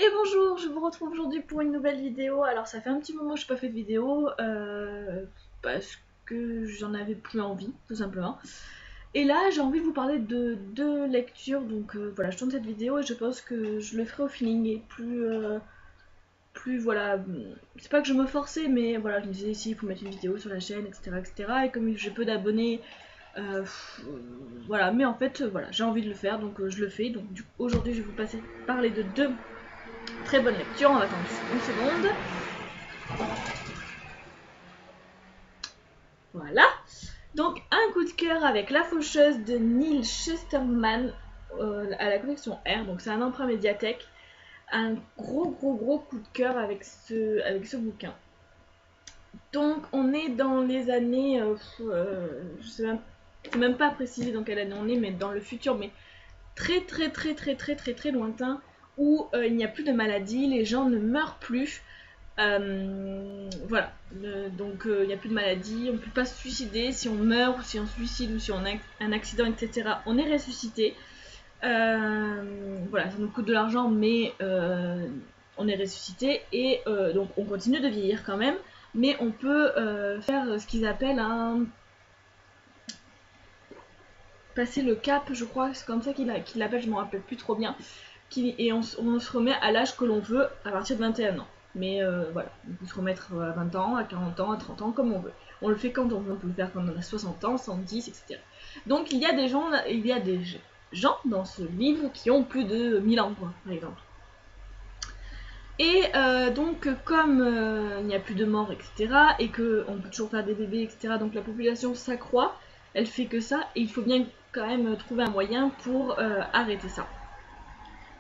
Et bonjour, je vous retrouve aujourd'hui pour une nouvelle vidéo. Alors ça fait un petit moment que je n'ai pas fait de vidéo parce que j'en avais plus envie, tout simplement. Et là j'ai envie de vous parler de deux lectures, donc voilà, je tourne cette vidéo et je pense que je le ferai au feeling et plus voilà, c'est pas que je me forçais, mais voilà, je me disais si il faut mettre une vidéo sur la chaîne, etc. etc. Et comme j'ai peu d'abonnés, voilà, mais en fait voilà, j'ai envie de le faire, donc je le fais. Donc aujourd'hui je vais vous parler de deux très bonne lecture, on va attendre une seconde. Voilà. Donc un coup de cœur avec La Faucheuse de Neil Shusterman à la collection R, donc c'est un emprunt médiathèque. Un gros coup de cœur avec ce bouquin. Donc on est dans les années, je sais même pas préciser dans quelle année on est, mais dans le futur, mais très lointain, où il n'y a plus de maladie, les gens ne meurent plus. Voilà, donc il n'y a plus de maladie, on ne peut pas se suicider, si on meurt ou si on se suicide ou si on a un accident, etc. On est ressuscité. Voilà, ça nous coûte de l'argent, mais on est ressuscité et donc on continue de vieillir quand même, mais on peut faire ce qu'ils appellent un passer le cap, je crois, c'est comme ça qu'il l'appelle, je ne me rappelle plus trop bien, et on se remet à l'âge que l'on veut à partir de 21 ans. Mais voilà, on peut se remettre à 20 ans, à 40 ans, à 30 ans, comme on veut. On le fait quand on veut, on peut le faire quand on a 60 ans, 110, etc. Donc il y a des gens dans ce livre qui ont plus de 1000 ans, quoi, par exemple. Et donc comme il n'y a plus de morts, etc., et qu'on peut toujours faire des bébés, etc., donc la population s'accroît, elle fait que ça, et il faut bien quand même trouver un moyen pour arrêter ça.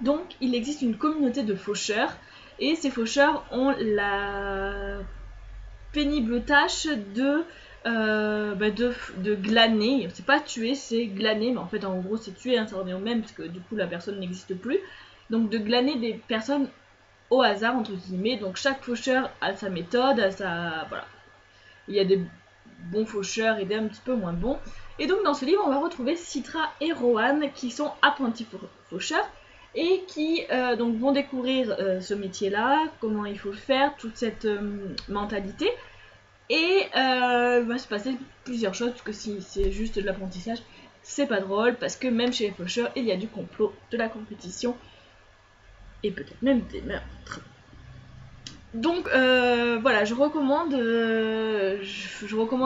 Donc il existe une communauté de faucheurs, et ces faucheurs ont la pénible tâche de glaner. C'est pas tuer, c'est glaner, mais en fait en gros c'est tuer, hein, ça revient au même, parce que du coup la personne n'existe plus. Donc de glaner des personnes au hasard, entre guillemets. Donc chaque faucheur a sa méthode, a sa... Voilà. Il y a des bons faucheurs et des un petit peu moins bons. Et donc dans ce livre, on va retrouver Citra et Rohan qui sont apprentis faucheurs et qui donc vont découvrir ce métier-là, comment il faut le faire, toute cette mentalité. Et il va se passer plusieurs choses, parce que si c'est juste de l'apprentissage, c'est pas drôle, parce que même chez les faucheurs, il y a du complot, de la compétition, et peut-être même des meurtres. Donc voilà, je recommande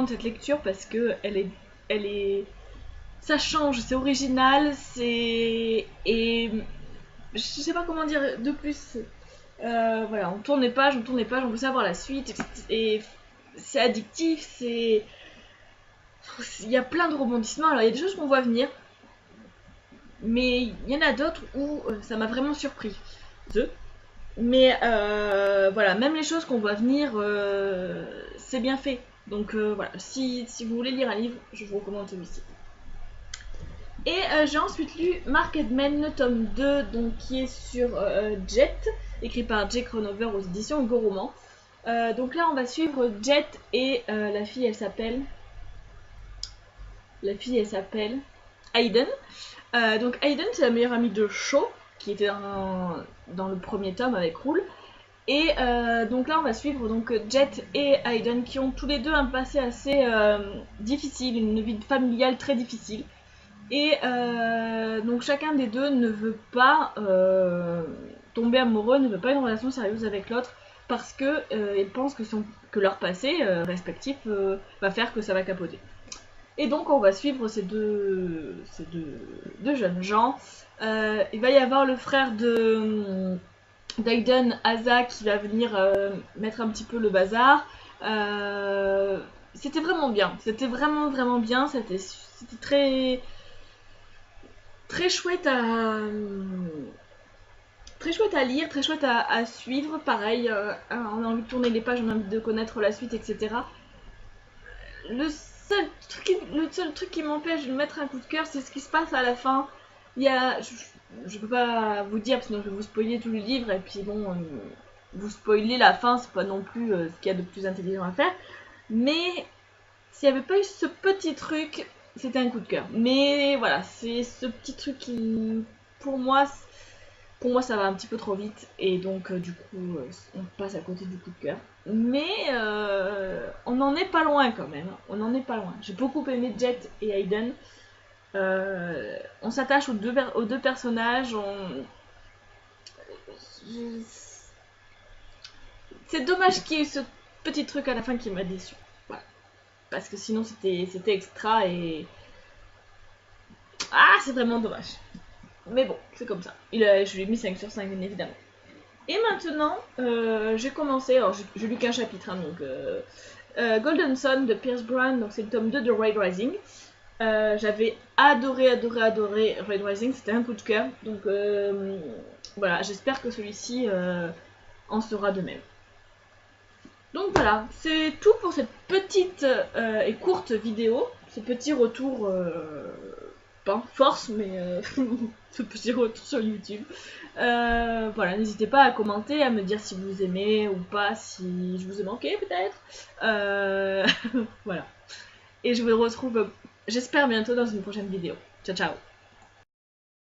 cette lecture parce que ça change, c'est original, et je sais pas comment dire de plus. Voilà, on tourne les pages, on veut savoir la suite, et c'est addictif, il y a plein de rebondissements. Alors il y a des choses qu'on voit venir, mais il y en a d'autres où ça m'a vraiment surpris. Mais voilà, même les choses qu'on voit venir, c'est bien fait. Donc voilà, si vous voulez lire un livre, je vous recommande celui-ci. Et j'ai ensuite lu Market Men, le tome 2, donc, qui est sur Jet, écrit par Jake Ronover aux éditions Goroman. Donc là, on va suivre Jet et la fille, elle s'appelle Hayden. Donc Hayden, c'est la meilleure amie de Shaw, qui était dans le premier tome avec Rool. Et donc là on va suivre donc Jet et Hayden qui ont tous les deux un passé assez difficile, une vie familiale très difficile. Et donc chacun des deux ne veut pas tomber amoureux, ne veut pas une relation sérieuse avec l'autre parce que ils pensent que leur passé respectif va faire que ça va capoter. Et donc on va suivre ces deux jeunes gens. Il va y avoir le frère d'Aiden, Asa, qui va venir mettre un petit peu le bazar. C'était vraiment bien, c'était vraiment bien, c'était très chouette à lire, très chouette à suivre. Pareil, on a envie de tourner les pages, on a envie de connaître la suite, etc. Le seul truc qui m'empêche de mettre un coup de cœur, c'est ce qui se passe à la fin. Je peux pas vous dire, sinon je vais vous spoiler tout le livre, et puis bon, vous spoiler la fin, c'est pas non plus ce qu'il y a de plus intelligent à faire. Mais s'il n'y avait pas eu ce petit truc, c'était un coup de cœur. Mais voilà, c'est ce petit truc qui, pour moi, Pour moi, ça va un petit peu trop vite et donc du coup, on passe à côté du coup de cœur. Mais on n'en est pas loin quand même. On n'en est pas loin. J'ai beaucoup aimé Jet et Aiden. On s'attache aux deux personnages. C'est dommage qu'il y ait ce petit truc à la fin qui m'a déçu. Voilà. Parce que sinon c'était extra et... Ah, c'est vraiment dommage. Mais bon, c'est comme ça. Je lui ai mis 5 sur 5, bien évidemment. Et maintenant, j'ai commencé, alors j'ai lu qu'un chapitre, hein, donc Golden Sun de Pierce Brown, donc c'est le tome 2 de Red Rising. J'avais adoré Red Rising, c'était un coup de cœur, donc voilà, j'espère que celui-ci en sera de même. Donc voilà, c'est tout pour cette petite et courte vidéo, ce petit retour, pas force, mais ce petit retour sur YouTube. Voilà, n'hésitez pas à commenter, à me dire si vous aimez ou pas, si je vous ai manqué peut-être. Voilà. Et je vous retrouve, j'espère bientôt dans une prochaine vidéo. Ciao ciao.